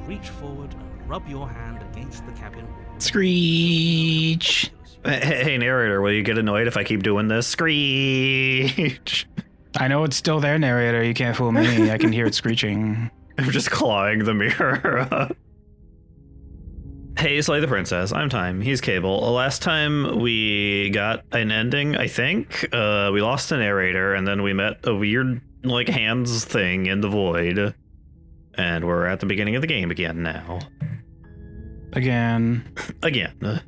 reach forward and rub your hand against the cabin wall. Screech. Hey, narrator, will you get annoyed if I keep doing this? Screech. I know it's still there, narrator. You can't fool me. I can hear it screeching. I'm just clawing the mirror. Hey, Slay the Princess. I'm Time. He's Cable. Last time we got an ending, I think. We lost a narrator, and then we met a weird, like, hands thing in the void. And we're at the beginning of the game again now. Again. Again.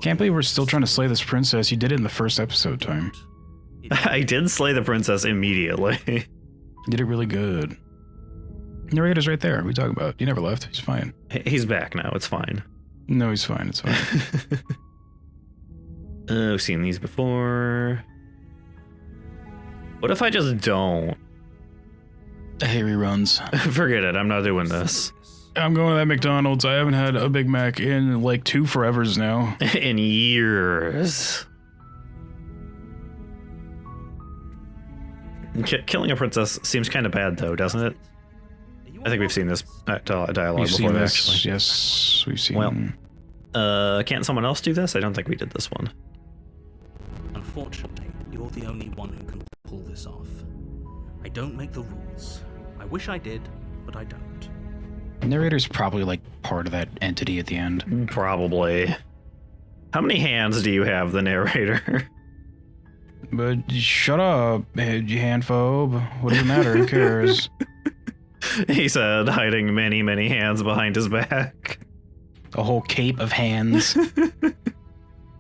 Can't believe we're still trying to slay this princess. You did it in the first episode, Time. I did slay the princess immediately. You did it really good. Narrator's right there. What are we talking about? He never left. He's fine. He's back now. It's fine. No, he's fine. It's fine. I've seen these before. What if I just don't? I hate reruns. Forget it. I'm not doing this. I'm going to that McDonald's. I haven't had a Big Mac in like 2 forevers now. In years. Killing a princess seems kind of bad, though, doesn't it? I think we've seen this dialogue before, actually. Yes, we've seen. Well, can't someone else do this? I don't think we did this one. Unfortunately, you're the only one who can pull this off. I don't make the rules. I wish I did, but I don't. Narrator's probably like part of that entity at the end. Probably. How many hands do you have, the narrator? But shut up, handphobe. What does it matter? Who cares? He said, hiding many, many hands behind his back. A whole cape of hands.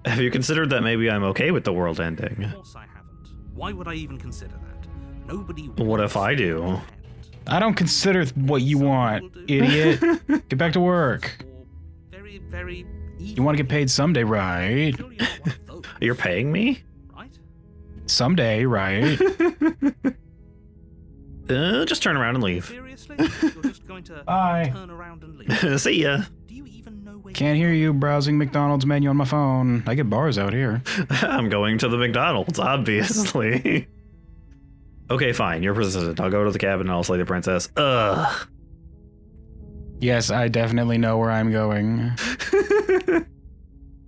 Have you considered that maybe I'm okay with the world ending? Of course I haven't. Why would I even consider that? Nobody. What if I do? I don't consider what you want, idiot. Get back to work. Very, very. You want to get paid someday, right? You're paying me? Right? Someday, right? Just turn around and leave. Seriously? You're just going to Bye. turn around and leave? See ya. Do you even know where Can't hear you browsing McDonald's menu on my phone. I get bars out here. I'm going to the McDonald's, obviously. Okay, fine. You're persistent. I'll go to the cabin and I'll slay the princess. Ugh. Yes, I definitely know where I'm going.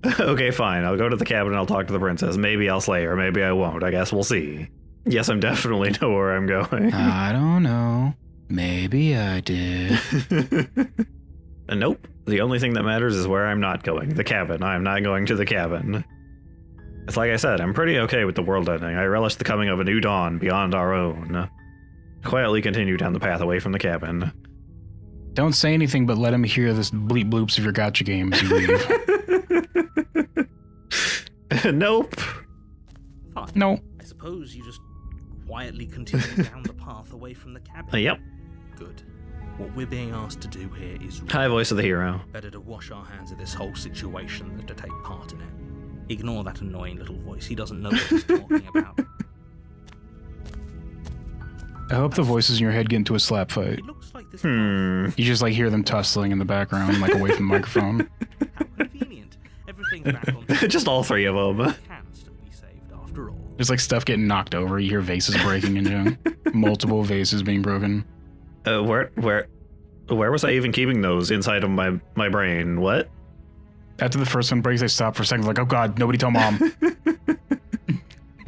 Okay, fine. I'll go to the cabin and I'll talk to the princess. Maybe I'll slay her. Maybe I won't. I guess we'll see. Yes, I'm definitely know where I'm going. I don't know. Maybe I did. Nope. The only thing that matters is where I'm not going. The cabin. I'm not going to the cabin. It's like I said, I'm pretty okay with the world ending. I relish the coming of a new dawn beyond our own. Quietly continue down the path away from the cabin. Don't say anything, but let him hear this bleep bloops of your gotcha game as you leave. Nope. Fine. No. I suppose you just quietly continue down the path away from the cabin. Yep. Good. What we're being asked to do here is High voice of the hero. better to wash our hands of this whole situation than to take part in it. Ignore that annoying little voice. He doesn't know what he's talking about. I hope the voices in your head get into a slap fight. It looks like this. You just like hear them tussling in the background, like away from the microphone. How convenient. Everything's back on. Just all 3 of them. Can still be saved after all. There's like stuff getting knocked over. You hear vases breaking into multiple vases being broken. Where was I even keeping those inside of my brain? What? After the first one breaks, they stop for a second. Like, oh god, nobody tell mom.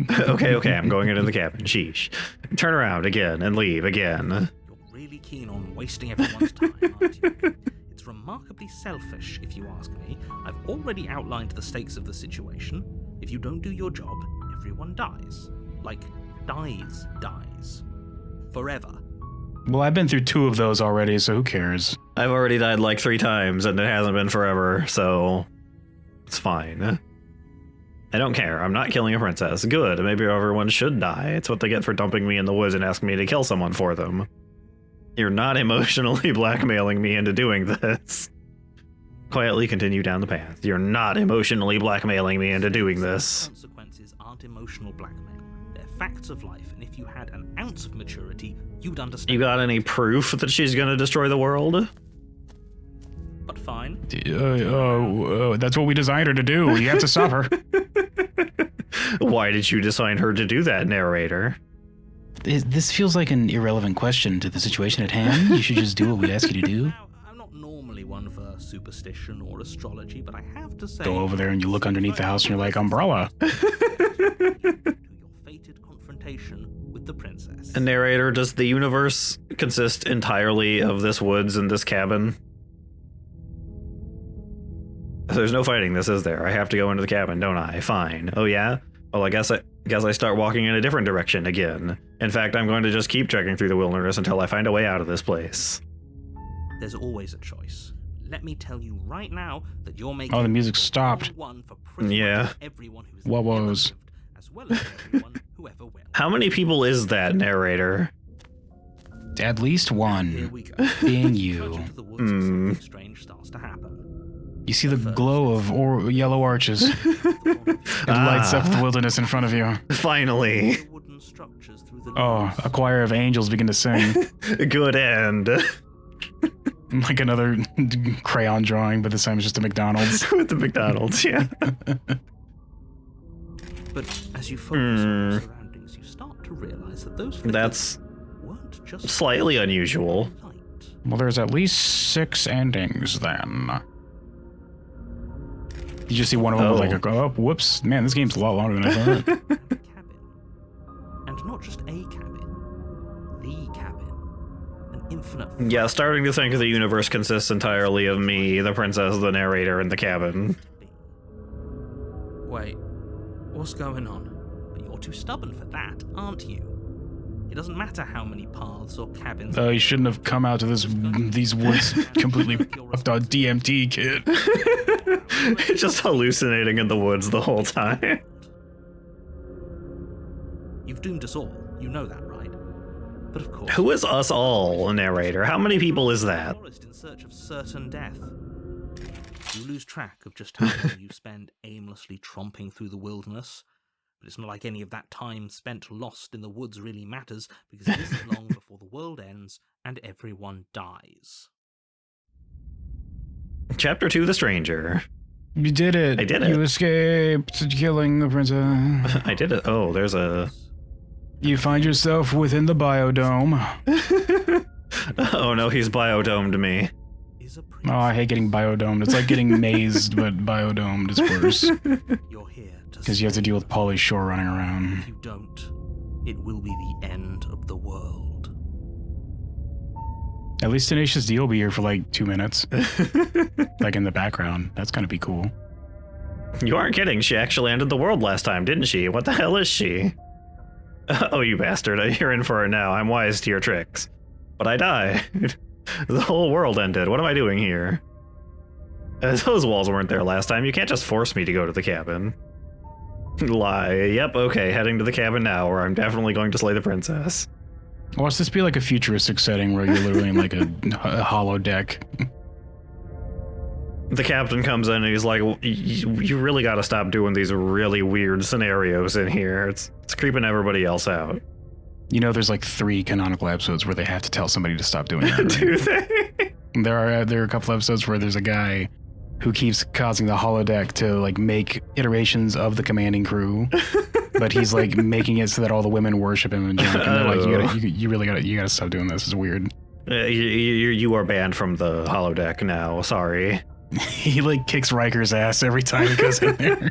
Okay, I'm going into the cabin. Sheesh. Turn around again and leave again. You're really keen on wasting everyone's time, aren't you? It's remarkably selfish, if you ask me. I've already outlined the stakes of the situation. If you don't do your job, everyone dies. Like, dies. Forever. Well, I've been through 2 of those already, so who cares? I've already died like 3 times and it hasn't been forever, so it's fine. I don't care. I'm not killing a princess. Good. Maybe everyone should die. It's what they get for dumping me in the woods and asking me to kill someone for them. You're not emotionally blackmailing me into doing this. Quietly continue down the path. You're not emotionally blackmailing me into doing this. Consequences aren't emotional blackmail. They're facts of life, and if you had an ounce of maturity, you'd understand. You got any proof that she's gonna destroy the world? But fine. That's what we designed her to do. You have to stop her. Why did you design her to do that, narrator? This feels like an irrelevant question to the situation at hand. You should just do what we ask you to do. I'm not not normally one for superstition or astrology, but I have to say... Go over there and you look underneath the house and you're like, umbrella. to your fated confrontation with the princess. And narrator, does the universe consist entirely of this woods and this cabin? There's no fighting this, is there? I have to go into the cabin, don't I? Fine. Oh yeah? Well, I guess I start walking in a different direction again. In fact, I'm going to just keep trekking through the wilderness until I find a way out of this place. There's always a choice. Let me tell you right now that you're making... Oh, the music stopped. ...one for pretty Yeah. much everyone who's What ever was? lived, as well as everyone who ever will. How many people is that, narrator? At least Here one. we go. Being Trudge you. into the woods and something strange starts to happen. You see the glow of yellow arches. It lights up the wilderness in front of you. Finally. The wooden structures through the Oh, leaves. a choir of angels begin to sing. Good end. Like another crayon drawing, but this time it's just a McDonald's. With the McDonald's, yeah. But as you focus on your surroundings, you start to realize that those flickers That's weren't just slightly unusual. light. Well, there's at least 6 endings then. You just see one of them with like a, oh, whoops. Man, this game's a lot longer than I thought. And a cabin. And not just a cabin. The cabin. An infinite... Yeah, starting to think the universe consists entirely of me, the princess, the narrator, and the cabin. Wait, what's going on? But you're too stubborn for that, aren't you? It doesn't matter how many paths or cabins... You shouldn't have come out to these woods completely fucked on DMT, kid. Just hallucinating in the woods the whole time. You've doomed us all, you know that, right? But of course... Who is us all, narrator? How many people is that? ...forest in search of certain death. You lose track of just how long you spend aimlessly tromping through the wilderness. But it's not like any of that time spent lost in the woods really matters, because it isn't long before the world ends and everyone dies. Chapter 2, The Stranger. You did it. I did it. You escaped killing the princess. I did it. Oh, there's a... You find yourself within the biodome. Oh no, he's biodomed me. Is a Oh, I hate getting biodomed. It's like getting mazed, but biodomed is worse. You're here to Because you have to deal with Pauly Shore running around. If you don't, it will be the end of the world. At least Tenacious D will be here for like 2 minutes. Like in the background. That's gonna be cool. You aren't kidding. She actually ended the world last time, didn't she? What the hell is she? Oh, you bastard. You're in for it now. I'm wise to your tricks. But I died. The whole world ended. What am I doing here? Those walls weren't there last time. You can't just force me to go to the cabin. Lie. Yep, okay. Heading to the cabin now, where I'm definitely going to slay the princess. Watch this be like a futuristic setting where you're literally in like a hollow deck. The captain comes in and he's like, you really got to stop doing these really weird scenarios in here. It's creeping everybody else out. You know, there's like 3 canonical episodes where they have to tell somebody to stop doing that. Right? Do they? There are a couple episodes where there's a guy who keeps causing the holodeck to like make iterations of the commanding crew, but he's like making it so that all the women worship him and junk. And they're like, you gotta stop doing this. It's weird. You are banned from the holodeck now. Sorry. He like kicks Riker's ass every time he goes in there.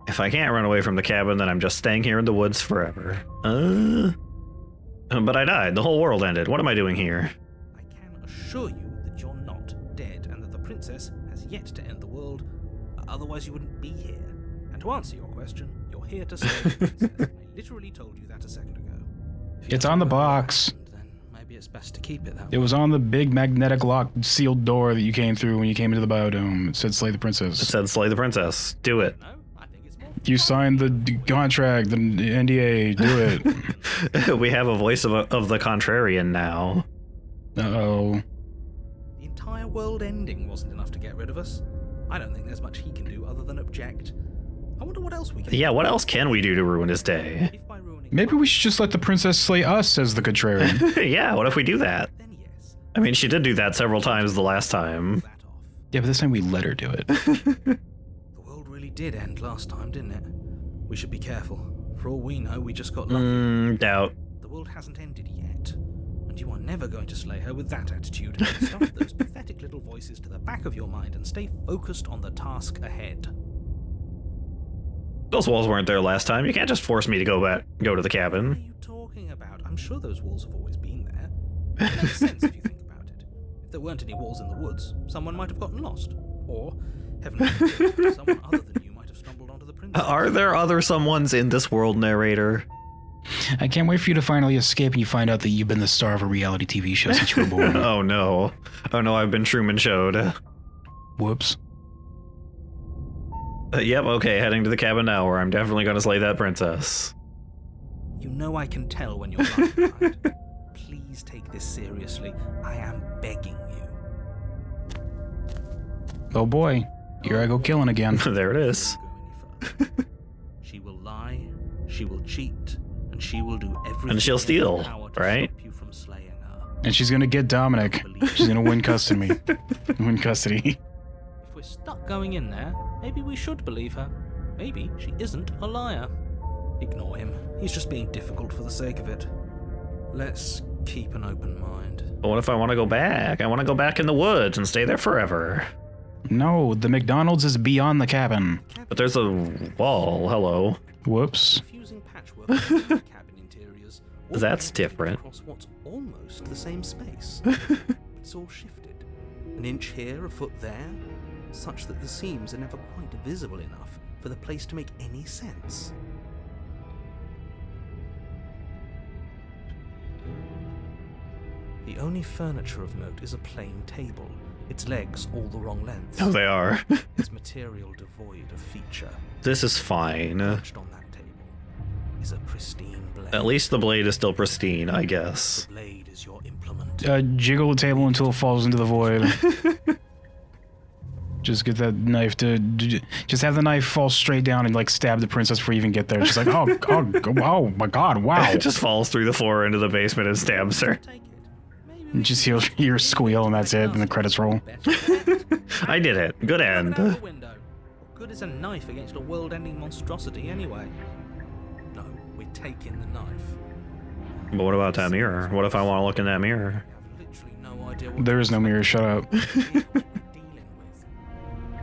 If I can't run away from the cabin, then I'm just staying here in the woods forever. But I died. The whole world ended. What am I doing here? I can assure you that you're not dead and that the princess has yet to end the world. Otherwise you wouldn't be here. And to answer your question, you're here to save the princess. I literally told you that a second ago. If It's you on the don't know what box. happened, then maybe it's best to keep it that It way. was on the big magnetic locked sealed door that you came through when you came into the biodome. It said slay the It princess. said slay the princess. Do it. No, I think it's more... You signed the contract, the NDA. Do it. We have a voice of the contrarian now. Uh-oh. The entire world ending wasn't enough to get rid of us. I don't think there's much he can do other than object. I wonder what else we can Yeah, what else can we do to ruin his day? If by ruining Maybe we should just let the princess slay us as the contrarian. Yeah, what if we do that? then yes, I mean, she did do that several times the last time. that off. Yeah, but this time we let her do it. The world really did end last time, didn't it? We should be careful. For all we know, we just got lucky. Doubt. The world hasn't ended yet. And you are never going to slay her with that attitude. Stuff those pathetic little voices to the back of your mind and stay focused on the task ahead. Those walls weren't there last time. You can't just force me to go to the What are cabin. you talking about? I'm sure those walls have always been there. It makes sense if you think about it. If there weren't any walls in the woods, someone might have gotten lost. Or, heaven forbid, someone other than you might have stumbled onto the princess. Are there other someones in this world, narrator? I can't wait for you to finally escape and you find out that you've been the star of a reality TV show since you were born. Oh no. Oh no, I've been Truman showed. Whoops. Yep, okay, heading to the cabin now where I'm definitely going to slay that princess. You know I can tell when you're lying, right? Please take this seriously. I am begging you. Oh boy, here I go killing again. There it is. Go any further. She will lie, she will cheat, and she will do everything. And she'll in her steal, power to right? stop you from slaying her. And she's gonna get Dominic. She's gonna win custody. Win custody. If we're stuck going in there, maybe we should believe her. Maybe she isn't a liar. Ignore him. He's just being difficult for the sake of it. Let's keep an open mind. But what if I want to go back? I want to go back in the woods and stay there forever. No, the McDonald's is beyond the cabin. But there's a wall. Hello. Whoops. Confusing patchwork of cabin interiors. all That's connected different. Across what's almost the same space. It's all shifted. An inch here, a foot there, such that the seams are never quite visible enough for the place to make any sense. The only furniture of note is a plain table, its legs all the wrong lengths, Oh, they are. its material devoid of feature. This is fine. Perched on that table is a pristine blade. At least the blade is still pristine, I guess. The blade is your implement. Jiggle the table until it falls into the void. Just get that knife to... Just have the knife fall straight down and, like, stab the princess before you even get there. She's like, oh my god, wow. It just falls through the floor into the basement and stabs her. Take it. Maybe And just hear your squeal and that's it, and the credits roll. I did it. Good end. Out the window. What good is a knife against a world-ending monstrosity anyway? No, we're taking the knife. But what about that mirror? What if I want to look in that mirror? We have literally no idea what There is no mirror, shut up. we're dealing with.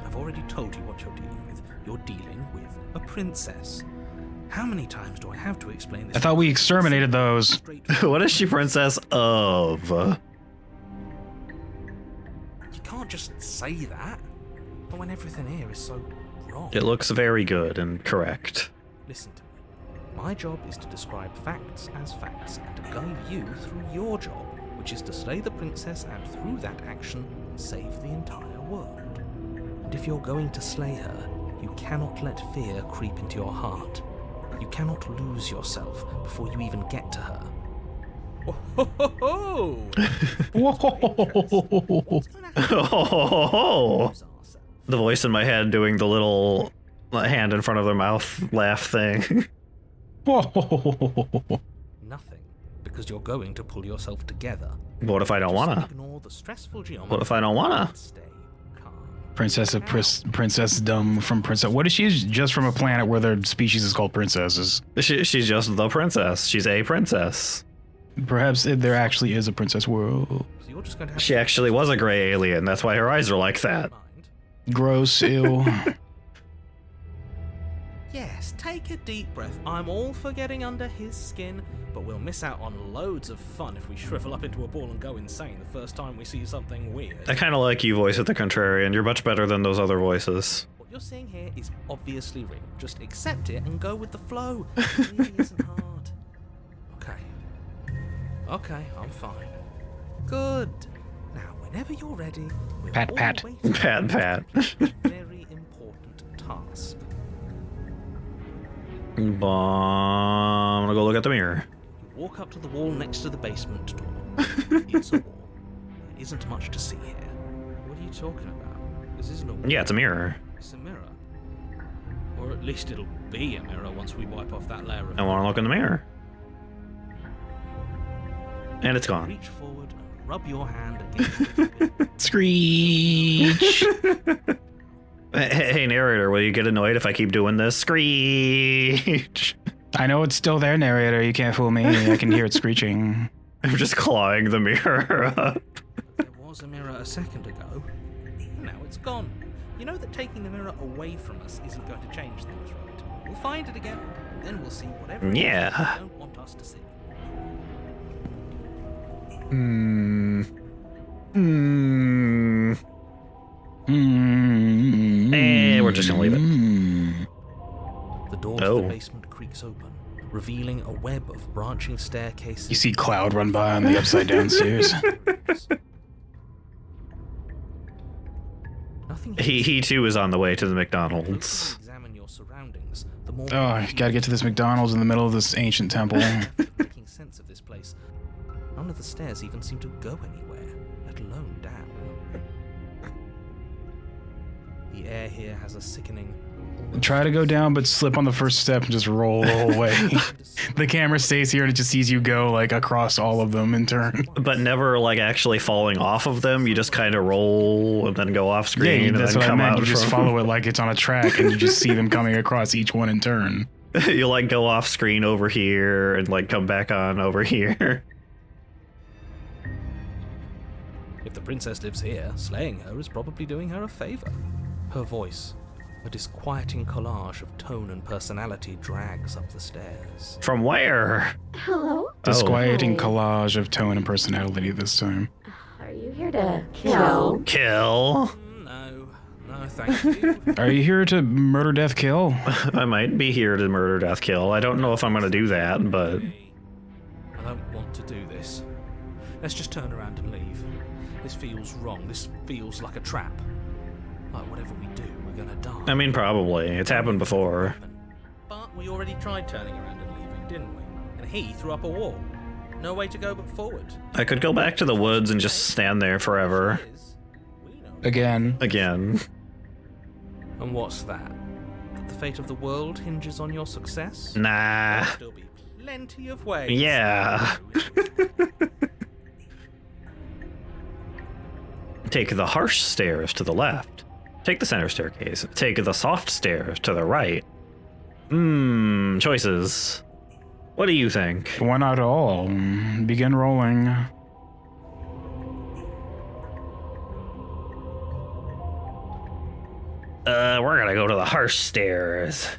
I've already told you what you're dealing with. You're dealing with a princess. How many times do I have to explain this? I thought we exterminated those. Straightforward. What is she princess of? You can't just say that. But when everything here is so wrong. It looks very good and correct. Listen to me. My job is to describe facts as facts and to guide you through your job, which is to slay the princess and through that action, save the entire world. And if you're going to slay her, you cannot let fear creep into your heart. You cannot lose yourself before you even get to her. Oh, Whoa. Oh, the voice in my head doing the little hand in front of their mouth laugh thing. Whoa. Nothing, because you're going to pull yourself together. What if I don't Just wanna? ignore the stressful geometry. What if I don't wanna? and stay calm. Princess Dumb from Princess. What is she? Just from a planet where their species is called princesses. She's just the princess. She's a princess. Perhaps there actually is a princess world. So you're just going to have She to actually was a gray alien. That's why her eyes are like that. mind. Gross, ew. Yes, take a deep breath. I'm all for getting under his skin, but we'll miss out on loads of fun if we shrivel up into a ball and go insane the first time we see something weird. I kind of like you, voice at the contrarian. You're much better than those other voices. What you're seeing here is obviously real. Just accept it and go with the flow. It really isn't hard. Okay, I'm fine. Good. Now, whenever you're ready, we'll Pat, all pat. wait Pat, pat. for a very important task. I'm gonna go look at the mirror. You walk up to the wall next to the basement door. It's a wall. There isn't much to see here. What are you talking about? This isn't a wall. Yeah, it's a mirror. It's a mirror. Or at least it'll be a mirror once we wipe off that layer of... I want to look in the mirror. And it's gone. Reach forward and rub your hand against the Screech. Hey, narrator, will you get annoyed if I keep doing this? Screech! I know it's still there, narrator. You can't fool me. I can hear it screeching. I'm just clawing the mirror up. There was a mirror a second ago. Now it's gone. You know that taking the mirror away from us isn't going to change things, right? We'll find it again, and then we'll see whatever it is Yeah. you don't want us to see. We're just gonna leave it. The door to the basement creaks open, revealing a web of branching staircases. You see Cloud run by on the upside down stairs. He too is on the way to the McDonald's. Examine your surroundings. The more Oh, you gotta get to this McDonald's in the middle of this ancient temple. making sense of this place. None of the stairs even seem to go anywhere, let alone down. The air here has a sickening. Try to go down, but slip on the first step and just roll the whole way. The camera stays here and it just sees you go like across all of them in turn. But never like actually falling off of them. You just kind of roll and then go off screen and that's then what I come meant. out. You just follow it like it's on a track and you just see them coming across each one in turn. You like go off screen over here and like come back on over here. If the princess lives here, slaying her is probably doing her a favor. Her voice, a disquieting collage of tone and personality, drags up the stairs. From where? Hello? Disquieting collage of tone and personality this time. Are you here to kill? Kill. No, thank you. Are you here to murder, death, kill? I might be here to murder, death, kill. I don't know if I'm gonna do that, but I don't want to do this. Let's just turn around and leave. This feels wrong. This feels like a trap. Like whatever we do, we're gonna die. I mean, probably. It's happened before. But we already tried turning around and leaving, didn't we? And he threw up a wall. No way to go but forward. I could go back to the woods and just stand there forever. We know. Again. Again. And what's that? That the fate of the world hinges on your success? Nah. There'll still be plenty of ways. Yeah. Take the harsh stairs to the left. Take the center staircase. Take the soft stairs to the right. Choices. What do you think? Why not all? Begin rolling. We're gonna go to the harsh stairs.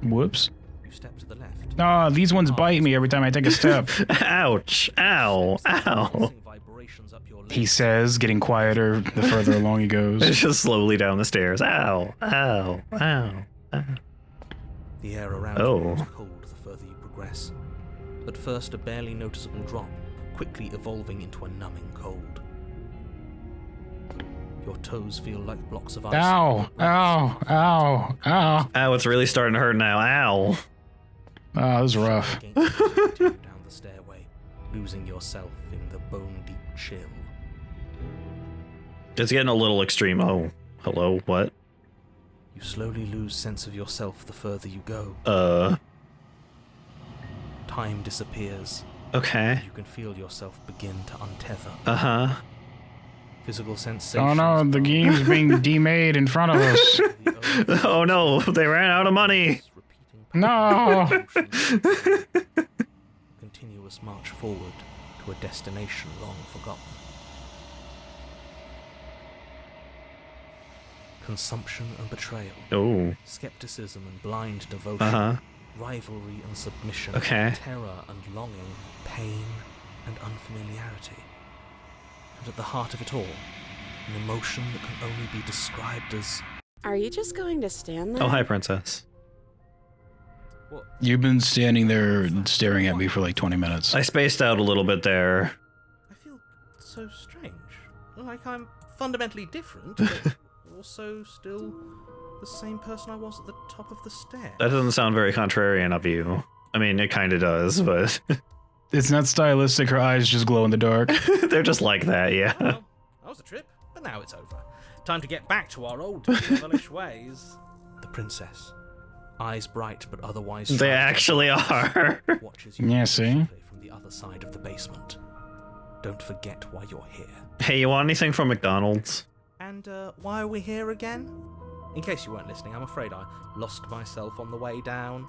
Whoops. You step to the left. Ah, these ones bite me every time I take a step. Ouch. Ow. Ow. Pulsing vibrations up your He legs. says, getting quieter the further along he goes. It's just slowly down the stairs. Ow. Ow. Ow. Ow. The air around Oh. you grows cold the further you progress. At first a barely noticeable drop, quickly evolving into a numbing cold. Your toes feel like blocks of ice. Ow, ow, ow, ow. Ow, it's really starting to hurt now. Ow. Oh, this is rough. Against you, continue down the stairway, losing yourself in the bone-deep chill. It's getting a little extreme. Oh, hello, what? You slowly lose sense of yourself the further you go. Time disappears. Okay. You can feel yourself begin to untether. Uh-huh. Physical sensations. Oh no, the game's being demade in front of us. Oh no, they ran out of money. No. Continuous march forward to a destination long forgotten. Consumption and betrayal. Oh. Skepticism and blind devotion. Uh-huh. Rivalry and submission. Okay. Terror and longing. Pain and unfamiliarity. And at the heart of it all, an emotion that can only be described as... Are you just going to stand there? Oh, hi, princess. What? You've been standing there staring at me for like 20 minutes. I spaced out a little bit there. I feel so strange. Like I'm fundamentally different, but also still the same person I was at the top of the stairs. That doesn't sound very contrarian of you. I mean, it kind of does, but It's not stylistic, her eyes just glow in the dark. they're just like that, yeah. Well, that was a trip, but now it's over. Time to get back to our old devilish ways. The princess, eyes bright but otherwise They actually are. watches you Yeah, see? from the other side of the basement. Don't forget why you're here. Hey, you want anything from McDonald's? And why are we here again? In case you weren't listening, I'm afraid I lost myself on the way down.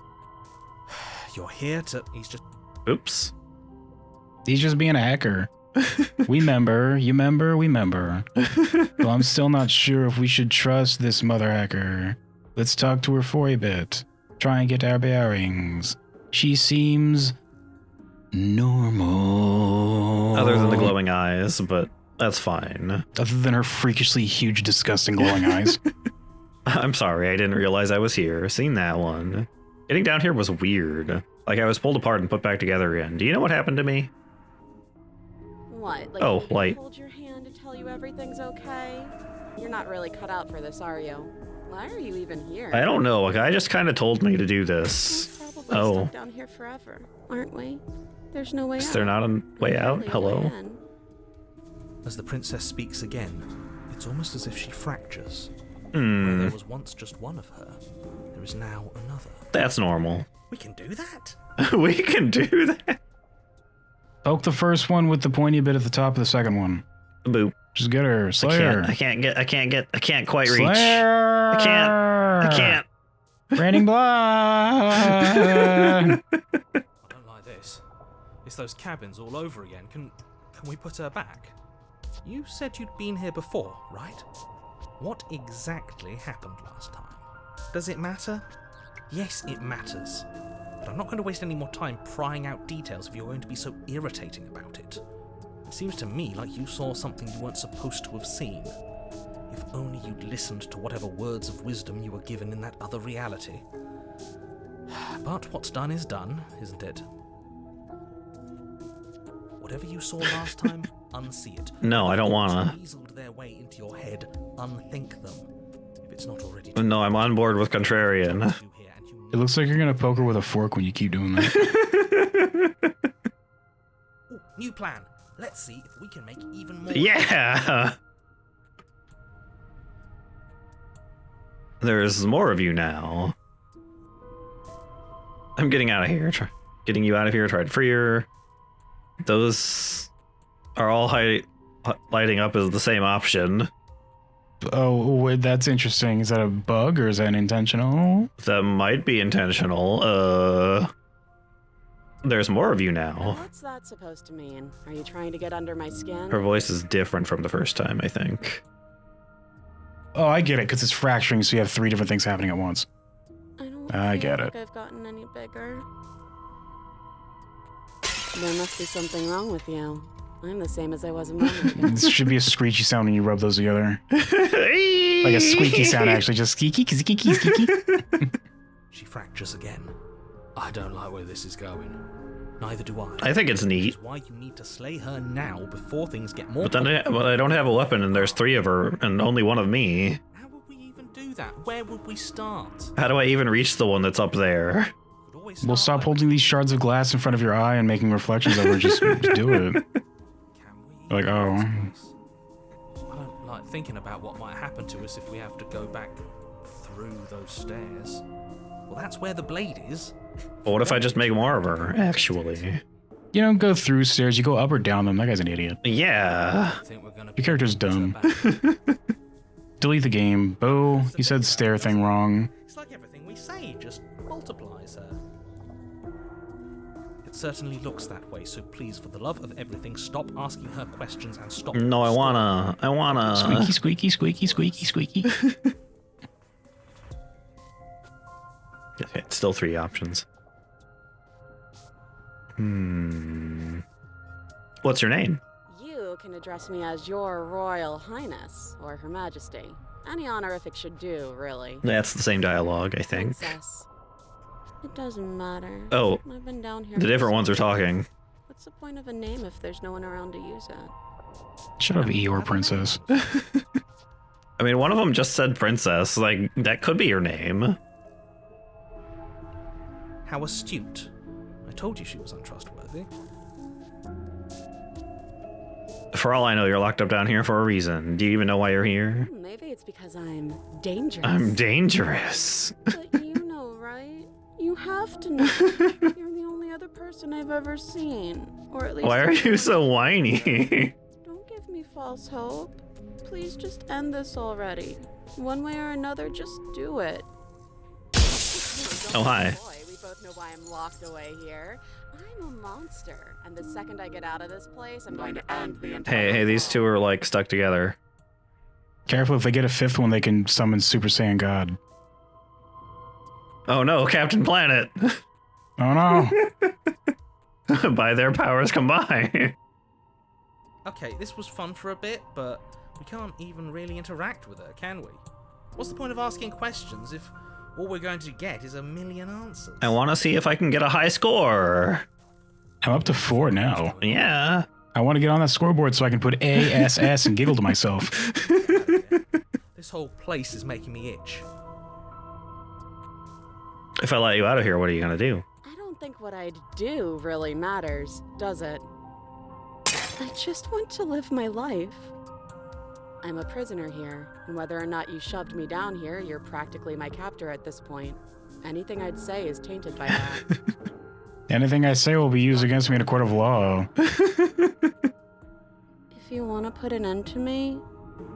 You're here to... He's just... Oops. He's just being a hacker. We member, you member, we member. Well, I'm still not sure if we should trust this mother hacker. Let's talk to her for a bit. Try and get our bearings. She seems normal. Other than the glowing eyes, but that's fine. Other than her freakishly huge, disgusting glowing eyes. I'm sorry, I didn't realize I was here. Seen that one. Getting down here was weird. Like I was pulled apart and put back together again. Do you know what happened to me? What? Like Oh, you light. hold your hand to tell you everything's okay? You're not really cut out for this, are you? Why are you even here? I don't know. A guy just kind of told me to do this. We're probably Oh. stuck down here forever, aren't we? There's no way out. Is there not a way out? Barely a Hello? way in. As the princess speaks again, it's almost as if she fractures. Where Hmm. there was once just one of her, there is now another. That's normal. We can do that? We can do that. Poke the first one with the pointy bit at the top of the second one. Boop. Just get her. Slay her. I can't quite reach. Slay her. I can't. Raining blood. I don't like this. It's those cabins all over again. Can we put her back? You said you'd been here before, right? What exactly happened last time? Does it matter? Yes, it matters. But I'm not going to waste any more time prying out details if you're going to be so irritating about it. It seems to me like you saw something you weren't supposed to have seen. If only you'd listened to whatever words of wisdom you were given in that other reality. But what's done is done, isn't it? Whatever you saw last time, unsee it. No, I don't wanna. Weaseled their way into your head, unthink them. If it's not already No, I'm on board with Contrarian. you here and you It looks like you're gonna poke her with a fork when you keep doing that. Ooh, new plan. Let's see if we can make even more. Yeah. There's more of you now. I'm getting out of here. Getting you out of here. Try to free her. Those are all lighting up as the same option. Oh, wait, that's interesting. Is that a bug or is that intentional? That might be intentional. There's more of you now. What's that supposed to mean? Are you trying to get under my skin? Her voice is different from the first time, I think. Oh, I get it, because it's fracturing, so you have 3 different things happening at once. I I get like it. I've gotten any bigger. There must be something wrong with you. I'm the same as I was a moment ago. This should be a screechy sound when you rub those together. Like a squeaky sound, actually. Just squeaky, squeaky, squeaky. She fractures again. I don't like where this is going. Neither do I. I think it's Which neat. is why you need to slay her now before things get more. But then I don't have a weapon and there's 3 of her and only 1 of me. How would we even do that? Where would we start? How do I even reach the one that's up there? Could always Well, start stop by- holding these shards of glass in front of your eye and making reflections over it. Just do it. Can we Like, oh. I don't like thinking about what might happen to us if we have to go back through those stairs. Well, that's where the blade is. But what if I just make more of her, actually? You don't go through stairs, you go up or down them. That guy's an idiot. Yeah. I think we're gonna Your character's put her dumb. back. Delete the game. Bo, you said stair thing wrong. It's like everything we say just multiplies her. It certainly looks that way, so please, for the love of everything, stop asking her questions and stop. No, I wanna. Squeaky, squeaky, squeaky, squeaky, squeaky. Okay, still 3 options. What's your name? You can address me as Your Royal Highness, or Her Majesty. Any honorific should do, really. That's the same dialogue, I think. Princess. It doesn't matter. Oh, I've been down here. the different ones are talking. What's the point of a name if there's no one around to use it? Shut up, Eeyore princess. I mean, one of them just said princess. Like, that could be your name. How astute. I told you she was untrustworthy. For all I know, you're locked up down here for a reason. Do you even know why you're here? Maybe it's because I'm dangerous. I'm dangerous. But you know, right? You have to know. You're the only other person I've ever seen. Or at least. Why are you so whiny? Don't give me false hope. Please just end this already. One way or another, just do it. Oh, hi. Boy, we both know why I'm locked away here. I'm a monster, and the second I get out of this place, I'm going to end the entire Hey, these two are like stuck together. Careful, if they get a fifth one, they can summon Super Saiyan God. Oh no, Captain Planet! Oh no! By their powers combined. Okay, this was fun for a bit, but we can't even really interact with her, can we? What's the point of asking questions if all we're going to get is a million answers? I want to see if I can get a high score. I'm up to 4 now. Yeah. I want to get on that scoreboard so I can put ASS and giggle to myself. This whole place is making me itch. If I let you out of here, what are you gonna do? I don't think what I'd do really matters, does it? I just want to live my life. I'm a prisoner here, and whether or not you shoved me down here, you're practically my captor at this point. Anything I'd say is tainted by that. Anything I say will be used against me in a court of law. If you want to put an end to me,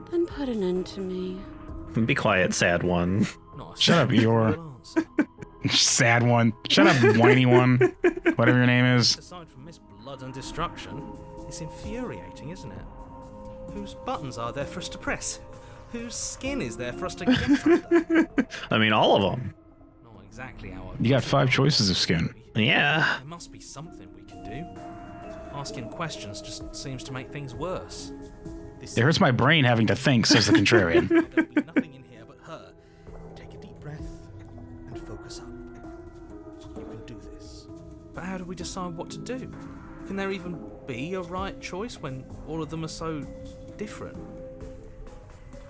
then put an end to me. Be quiet, sad one. Not a Shut up, single Eeyore. answer. Sad one. Shut up, whiny one. Whatever your name is. Aside from this blood and destruction, it's infuriating, isn't it? Whose buttons are there for us to press? Whose skin is there for us to get under? I mean, all of them. Not exactly how I You got 5 choices of skin. Yeah. There must be something we can do. Asking questions just seems to make things worse. This It hurts my brain having to think, says the contrarian. There'll be nothing in here but her. Take a deep breath and focus up. You can do this. But how do we decide what to do? Can there even be a right choice when all of them are so different?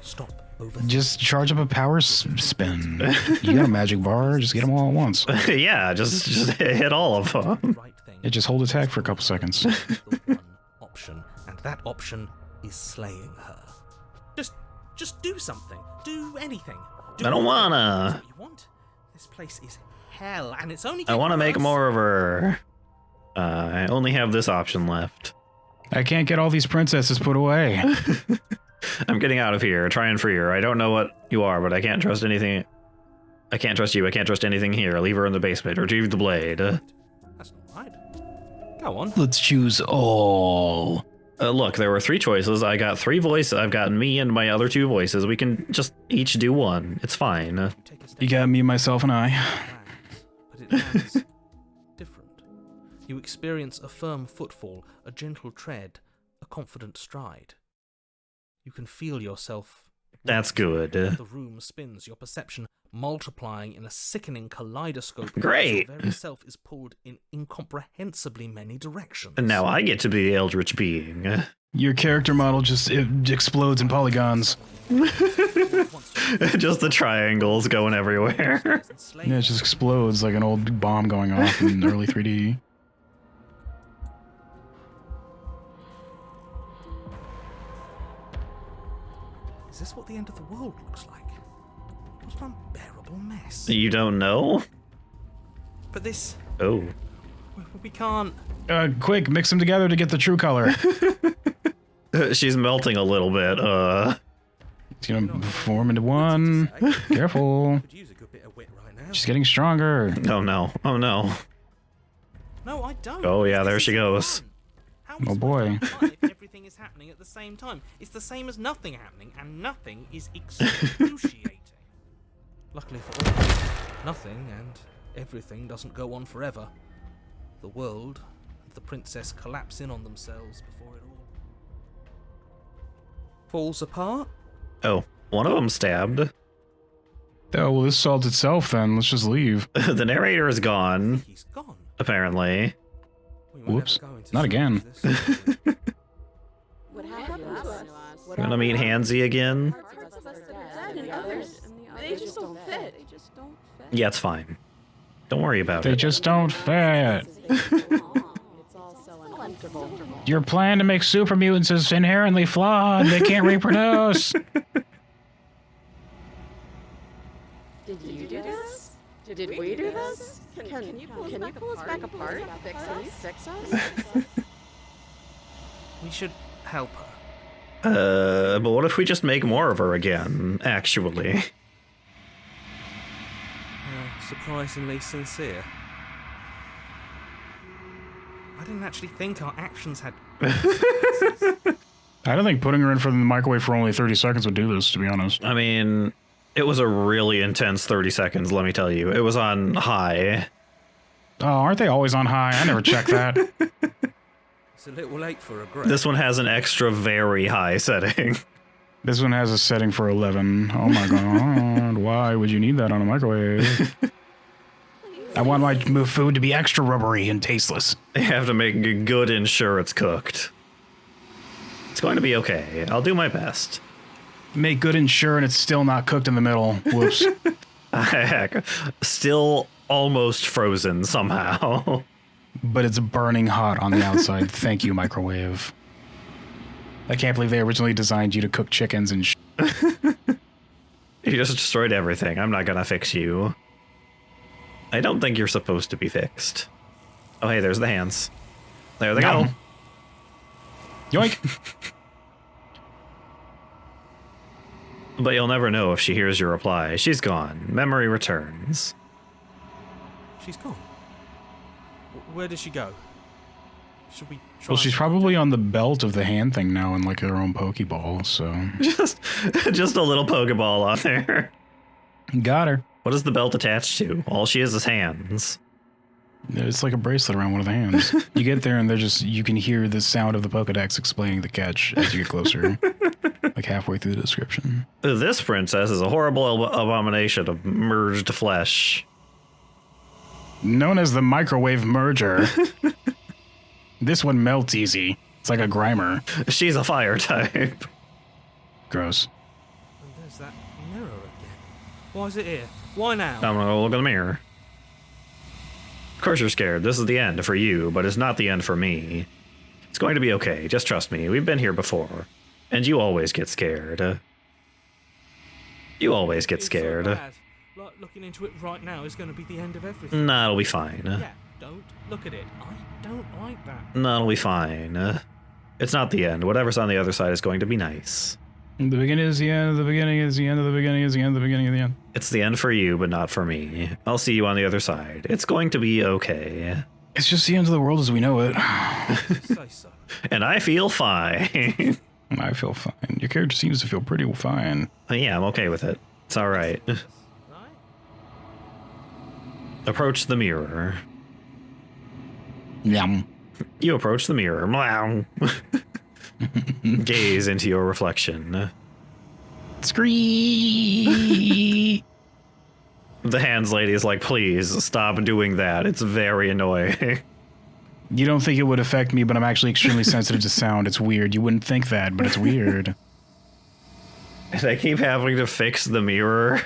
Stop overthinking. Just charge up a power spin. You got a magic bar, just get them all at once. Yeah, just hit all of them. The right thing. Yeah, just hold attack for a couple seconds. The one option, and that option is slaying her. Just do something. Do anything. Do I don't anything. wanna. That's what you want. This place is hell, and it's only. I want to getting make worse. more of her. I only have this option left. I can't get all these princesses put away. I'm getting out of here. Try and free her. I don't know what you are, but I can't trust anything. I can't trust you. I can't trust anything here. Leave her in the basement. Retrieve the blade. That's not right. Go on. Let's choose all. Look, there were 3 choices. I got 3 voices. I've got me and my other 2 voices. We can just each do one. It's fine. You take a step You got me, myself, and I. but it lands different. You experience a firm footfall, a gentle tread, a confident stride. You can feel yourself. That's good. The room spins, your perception multiplying in a sickening kaleidoscope. Great. Your very self is pulled in incomprehensibly many directions. And now I get to be the eldritch being. Your character model just explodes in polygons. Just the triangles going everywhere. Yeah, it just explodes like an old bomb going off in early 3D. Is this what the end of the world looks like? What an unbearable mess. You don't know? But this, Oh. we can't. Quick, mix them together to get the true color. She's melting a little bit. It's gonna form into one. Careful. Could use a good bit of wit right now. She's getting stronger. Oh no. Oh no. No, I don't. Oh, yeah, there This she isn't goes. fun. How are we Oh, supposed boy. to have fun if everything is happening at the same time? It's the same as nothing happening, and nothing is excruciating. Luckily for all, nothing and everything doesn't go on forever. The world and the princess collapse in on themselves before it all falls apart. Oh, one of them stabbed. Oh, well, this solves itself then. Let's just leave. The narrator is gone, He's gone. apparently. We were never Whoops. going to Not solve again. this. What happened to us? Gonna meet Hansy again? They just don't fit. Yeah, it's fine. Don't worry about They it. just don't fit. It's all so uncomfortable. Your plan to make super mutants is inherently flawed. They can't reproduce. Did you do this? Did we do this? Can you pull us back apart? Fix us? We should help her. But what if we just make more of her again, actually? Surprisingly sincere. I didn't actually think our actions had... I don't think putting her in for the microwave for only 30 seconds would do this, to be honest. I mean, it was a really intense 30 seconds, let me tell you. It was on high. Oh, aren't they always on high? I never checked that. It's a little late for a grip. This one has an extra very high setting. This one has a setting for 11. Oh my god, why would you need that on a microwave? I want my food to be extra rubbery and tasteless. You have to make good and sure it's cooked. It's going to be okay. I'll do my best. Make good and sure and it's still not cooked in the middle. Whoops. Heck, still almost frozen somehow. But it's burning hot on the outside. Thank you, microwave. I can't believe they originally designed you to cook chickens and You just destroyed everything. I'm not gonna fix you. I don't think you're supposed to be fixed. Oh, hey, there's the hands. There they go. Yoink. But you'll never know if she hears your reply. She's gone. Memory returns. She's gone. Where did she go? Should we try? Well, she's probably on the belt of the hand thing now in like her own Pokeball, so. Just a little Pokeball on there. Got her. What is the belt attached to? All she has is hands. It's like a bracelet around one of the hands. You get there and they're just, you can hear the sound of the Pokedex explaining the catch as you get closer. Like halfway through the description. This princess is a horrible abomination of merged flesh. Known as the microwave merger. This one melts easy. It's like a Grimer. She's a fire type. Gross. And there's that mirror again. Why is it here? Why now? I'm gonna go look in the mirror. Of course you're scared. This is the end for you, but it's not the end for me. It's going to be okay. Just trust me. We've been here before. And you always get scared. You always get scared. So bad. Like, looking into it right now is going to be the end of everything. Nah, it'll be fine. Yeah, don't look at it. I don't like that. Nah, it'll be fine. It's not the end. Whatever's on the other side is going to be nice. The beginning is the end, the beginning is the end of the beginning is the end, the beginning of the end. It's the end for you, but not for me. I'll see you on the other side. It's going to be okay. It's just the end of the world as we know it. Say so. And I feel fine. I feel fine. Your character seems to feel pretty fine. Yeah, I'm okay with it. It's all right. Right? Approach the mirror. Yum. You approach the mirror. Meow. Gaze into your reflection. Scree. The hands lady is like, please stop doing that. It's very annoying. You don't think it would affect me, but I'm actually extremely sensitive to sound. It's weird. You wouldn't think that, but it's weird. And I keep having to fix the mirror.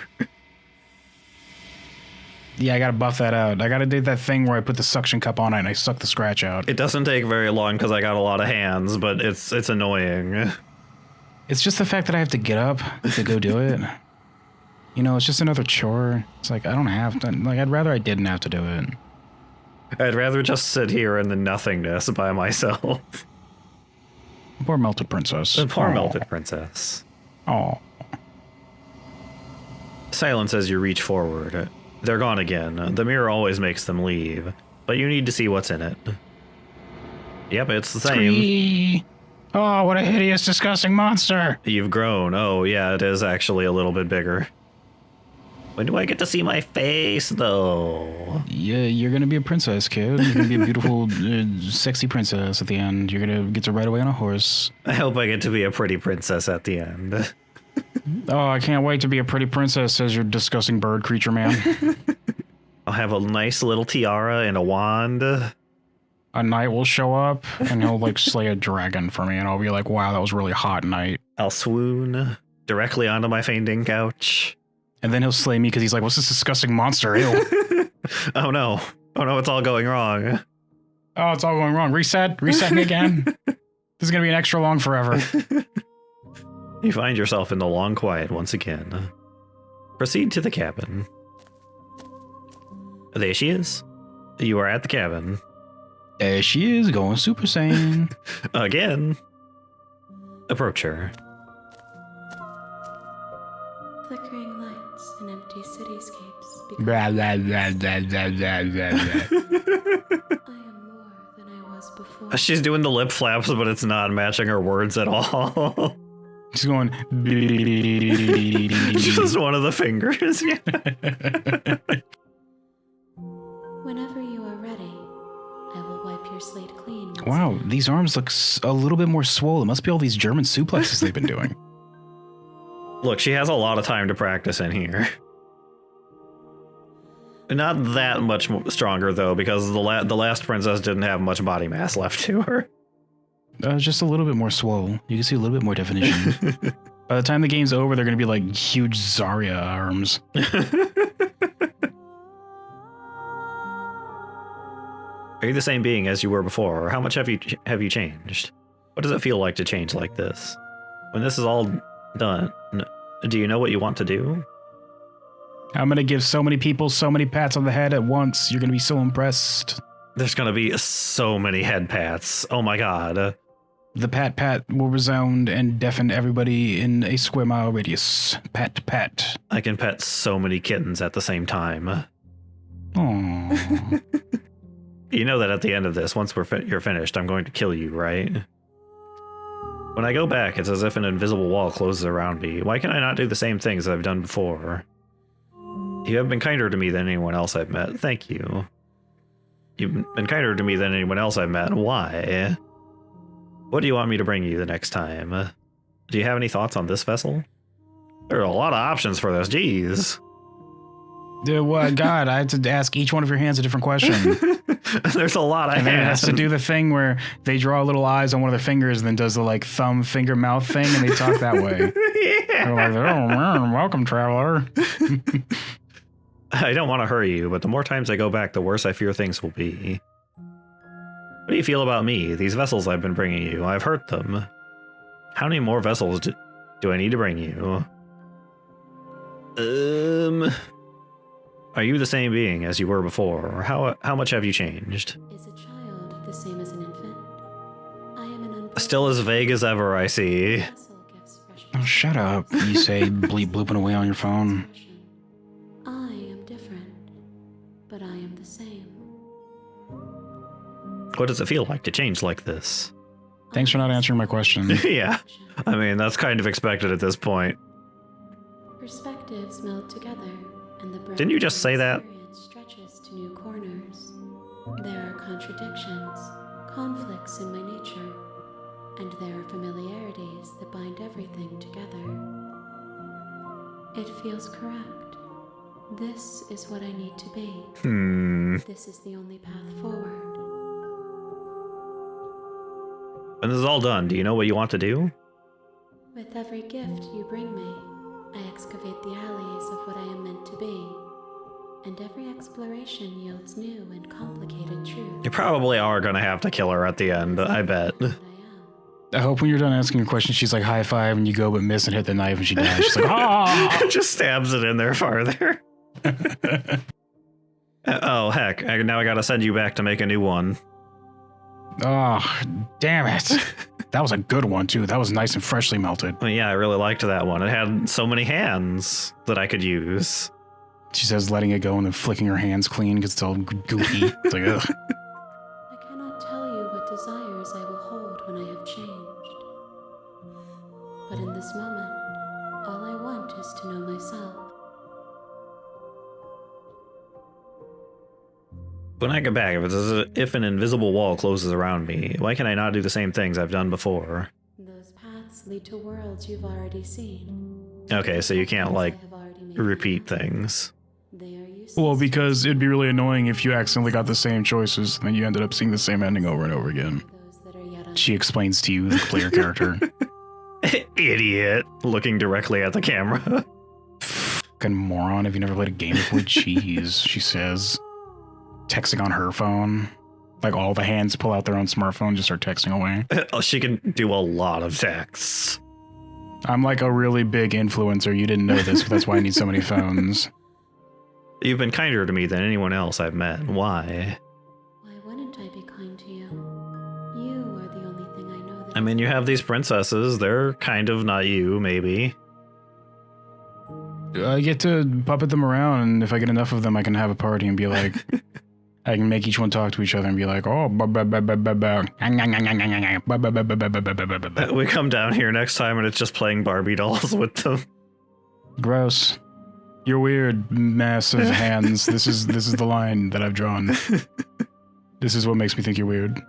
Yeah, I gotta buff that out. I gotta do that thing where I put the suction cup on it and I suck the scratch out. It doesn't take very long because I got a lot of hands, but it's annoying. It's just the fact that I have to get up to go do it. You know, it's just another chore. It's like, I don't have to. Like, I'd rather I didn't have to do it. I'd rather just sit here in the nothingness by myself. Poor melted princess. The poor Aw. melted princess. Oh. Silence as you reach forward. They're gone again. The mirror always makes them leave, but you need to see what's in it. Yep, it's the same. Scree. Oh, what a hideous, disgusting monster. You've grown. Oh, yeah, it is actually a little bit bigger. When do I get to see my face, though? Yeah, you're gonna be a princess, kid. You're gonna be a beautiful, sexy princess at the end. You're gonna get to ride away on a horse. I hope I get to be a pretty princess at the end. Oh, I can't wait to be a pretty princess, says your disgusting bird creature man. I'll have a nice little tiara and a wand. A knight will show up, and he'll, like, slay a dragon for me, and I'll be like, wow, that was really hot, knight. I'll swoon directly onto my fainting couch. And then he'll slay me because he's like, what's this disgusting monster? Ew. Oh no, it's all going wrong. Oh, it's all going wrong. Reset me again. This is going to be an extra long forever. You find yourself in the long quiet once again. Proceed to the cabin. There she is. You are at the cabin. There she is, going Super Saiyan. Again. Approach her. Flickering lights and empty cityscapes. Blah, blah, blah, blah, blah, blah, blah, blah. I am more than I was before. She's doing the lip flaps, but it's not matching her words at all. She's going. Just one of the fingers. Yeah. Whenever you are ready, I will wipe your slate clean. once Wow, again. these arms look a little bit more swollen. Must be all these German suplexes they've been doing. Look, she has a lot of time to practice in here. Not that much stronger, though, because the last princess didn't have much body mass left to her. Just a little bit more swole. You can see a little bit more definition. By the time the game's over, they're going to be like huge Zarya arms. Are you the same being as you were before, or how much have you changed? What does it feel like to change like this? When this is all done, do you know what you want to do? I'm going to give so many people so many pats on the head at once. You're going to be so impressed. There's gonna be so many head pats. Oh my god. The pat will resound and deafen everybody in a square mile radius. Pat. I can pet so many kittens at the same time. Aww. You know that at the end of this, once you're finished, I'm going to kill you, right? When I go back, it's as if an invisible wall closes around me. Why can I not do the same things that I've done before? You have been kinder to me than anyone else I've met. Thank you. You've been kinder to me than anyone else I've met. Why? What do you want me to bring you the next time? Do you have any thoughts on this vessel? There are a lot of options for this. Jeez. God, I had to ask each one of your hands a different question. There's a lot of And then it has hands. to do the thing where they draw little eyes on one of their fingers and then does the like thumb, finger, mouth thing, and they talk that way. Yeah. They're like, oh, man, welcome, traveler. I don't want to hurry you, but the more times I go back, the worse I fear things will be. What do you feel about me? These vessels I've been bringing you, I've hurt them. How many more vessels do I need to bring you? Are you the same being as you were before, or how much have you changed? Is a child the same as an infant? I am an unbroken Still as vague as ever, I see. vessel gives fresh Oh, shut up. You say bleep blooping away on your phone. expression. I am different, but I am the same. What does it feel like to change like this? Thanks for not answering my question. Yeah, I mean, that's kind of expected at this point. Perspectives meld together, and the breadth Didn't you just of say that? experience stretches to new corners. There are contradictions, conflicts in my nature, and there are familiarities that bind everything together. It feels correct. This is what I need to be. This is the only path forward. When this is all done, do you know what you want to do? With every gift you bring me, I excavate the alleys of what I am meant to be, and every exploration yields new and complicated truths. You probably are gonna have to kill her at the end, I bet. What I am. I hope when you're done asking your question, she's like high five and you go but miss and hit the knife and she dies. She's like, ah! Just stabs it in there farther. Oh, heck. Now I gotta send you back to make a new one. Oh, damn it. That was a good one, too. That was nice and freshly melted. Well, yeah, I really liked that one. It had so many hands that I could use. She says letting it go and then flicking her hands clean because it's all goopy. It's like, ugh. I cannot tell you what desires I will hold when I have changed. But in this moment, all I want is to know myself. When I get back, it's as if an invisible wall closes around me. Why can I not do the same things I've done before? Those paths lead to worlds you've already seen. Okay, so you can't, like, I have already made repeat clear. things. They are useless. Well, because it'd be really annoying if you accidentally got the same choices and then you ended up seeing the same ending over and over again. Those that are yet She explains to you, the player character. Idiot. Looking directly at the camera. Fucking moron. Have you never played a game before? Jeez, she says. Texting on her phone. Like all the hands pull out their own smartphone and just start texting away. Oh, she can do a lot of texts. I'm like a really big influencer. You didn't know this, but that's why I need so many phones. You've been kinder to me than anyone else I've met. Why? Why wouldn't I be kind to you? You are the only thing I know that I mean, is you have true. these princesses. They're kind of not you, maybe. I get to puppet them around, and if I get enough of them, I can have a party and be like, I can make each one talk to each other and be like, oh, We come down here next time and it's just playing Barbie dolls with them. gross. You're weird, massive hands. This is the line that I've drawn. This is what makes me think you're weird.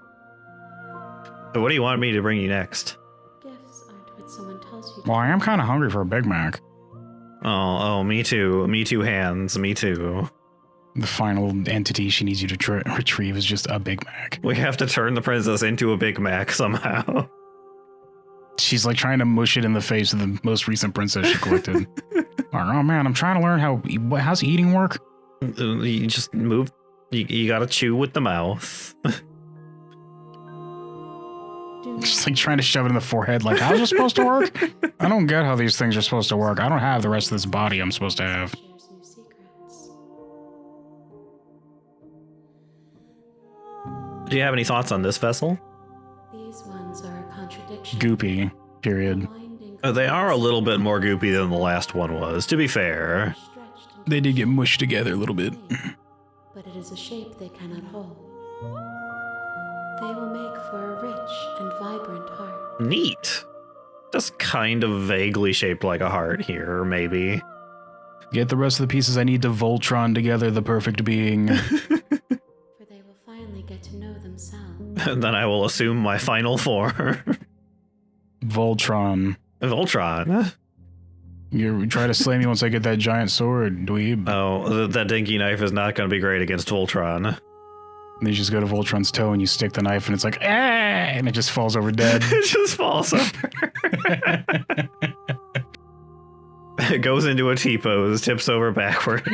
What do you want me to bring you next? Gifts aren't what someone tells you. Well, I am kind of hungry for a Big Mac. Oh, me too. Me too, hands. Me too. The final entity she needs you to retrieve is just a Big Mac. We have to turn the princess into a Big Mac somehow. She's like trying to mush it in the face of the most recent princess she collected. Oh man, I'm trying to learn how's eating work? You just move. You gotta chew with the mouth. Just like trying to shove it in the forehead, like, how's it supposed to work? I don't get how these things are supposed to work. I don't have the rest of this body I'm supposed to have. Shares new secrets. Do you have any thoughts on this vessel? These ones are a contradiction. Goopy, period. Winding They are a little bit more goopy than the last one was, to be fair. stretched into They did get mushed together a little bit. but it is a shape they cannot hold. They will make for a rich and vibrant heart. Neat. Just kind of vaguely shaped like a heart here, maybe. Get the rest of the pieces I need to Voltron together the perfect being. For they will finally get to know themselves. And then I will assume my final form. Voltron. Voltron. You try to slay me once I get that giant sword, dweeb. Oh, that dinky knife is not going to be great against Voltron. Then you just go to Voltron's toe and you stick the knife and it's like, ah, and it just falls over dead. It just falls over. It goes into a T-pose, tips over backwards.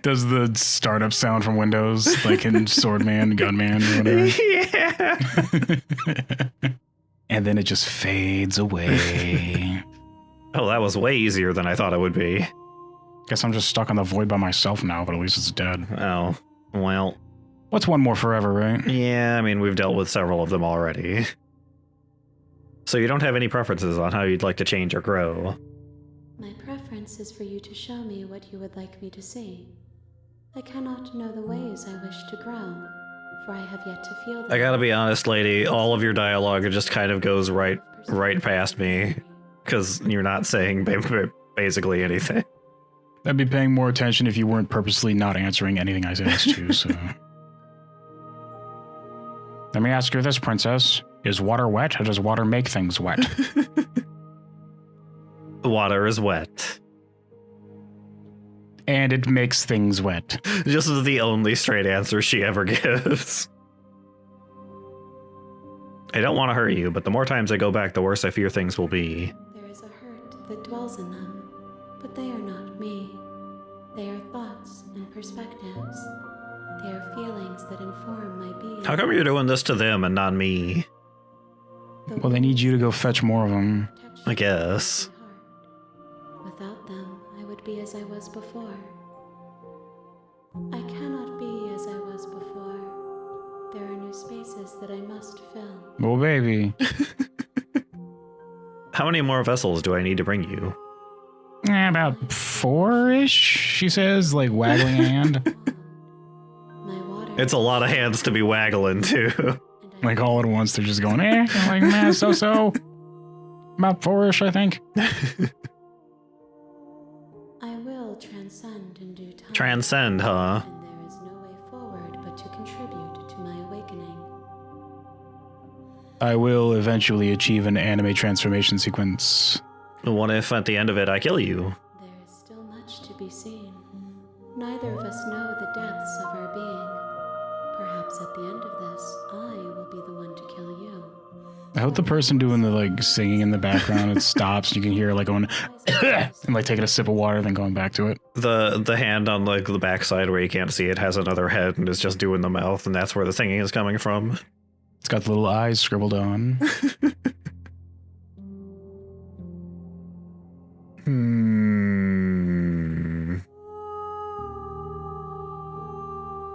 Does the startup sound from Windows, like in Swordman, Gunman, or whatever. Yeah. And then it just fades away. Oh, that was way easier than I thought it would be. Guess I'm just stuck on the void by myself now, but at least it's dead. Oh, well. What's one more forever, right? Yeah, I mean, we've dealt with several of them already. So you don't have any preferences on how you'd like to change or grow? My preference is for you to show me what you would like me to see. I cannot know the ways I wish to grow, for I have yet to feel them. I gotta be honest, lady, all of your dialogue just kind of goes right past me, because you're not saying basically anything. I'd be paying more attention if you weren't purposely not answering anything I asked you, so... Let me ask you this, princess. Is water wet, or does water make things wet? Water is wet. And it makes things wet. This is the only straight answer she ever gives. I don't want to hurt you, but the more times I go back, the worse I fear things will be. There is a hurt that dwells in them, but they are not me. They are thoughts and perspectives. They are feelings that inform my being. How come you're doing this to them and not me? The Well, they need you to go fetch more of them. protection I guess. of my heart. Without them, I would be as I was before. I cannot be as I was before. There are new spaces that I must fill. Oh, baby. How many more vessels do I need to bring you? About 4-ish, she says, like waggling a hand. My water It's a lot of hands to be waggling, too. and I Like all at once, they're just going, eh, like, man, so. About 4-ish, I think. I will transcend in due time. Transcend, huh? And there is no way forward but to contribute to my awakening. I will eventually achieve an anime transformation sequence. What if at the end of it I kill you? There is still much to be seen. Neither of us know the depths of our being. Perhaps at the end of this, I will be the one to kill you. I hope the person doing the like singing in the background, it stops and you can hear like going and like taking a sip of water, then going back to it. The hand on like the backside where you can't see it has another head and is just doing the mouth, and that's where the singing is coming from. It's got the little eyes scribbled on.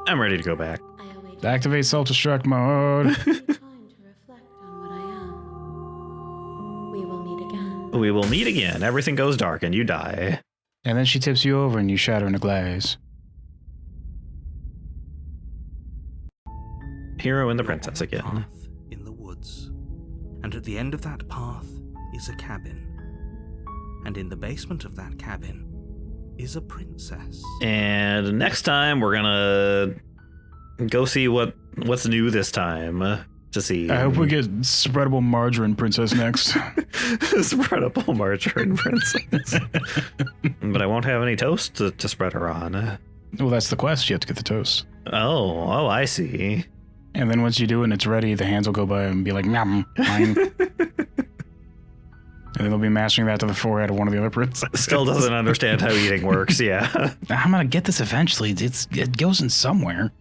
I'm ready to go back. I await Activate self-destruct mode. time to reflect on what I am. We will meet again. We will meet again. Everything goes dark and you die. And then she tips you over and you shatter into glaze. Hero and the You're princess on a again. path in the woods. And at the end of that path is a cabin. And in the basement of that cabin is a princess. And next time we're gonna go see what's new this time to see. I hope we get spreadable margarine princess next. Spreadable margarine princess. But I won't have any toast to spread her on. Well, that's the quest. You have to get the toast. Oh, I see. And then once you do it and it's ready, the hands will go by and be like, "Nom, mine." And then they'll be mashing that to the forehead of one of the other princesses. Still doesn't understand how eating works, yeah. I'm gonna get this eventually. It goes in somewhere.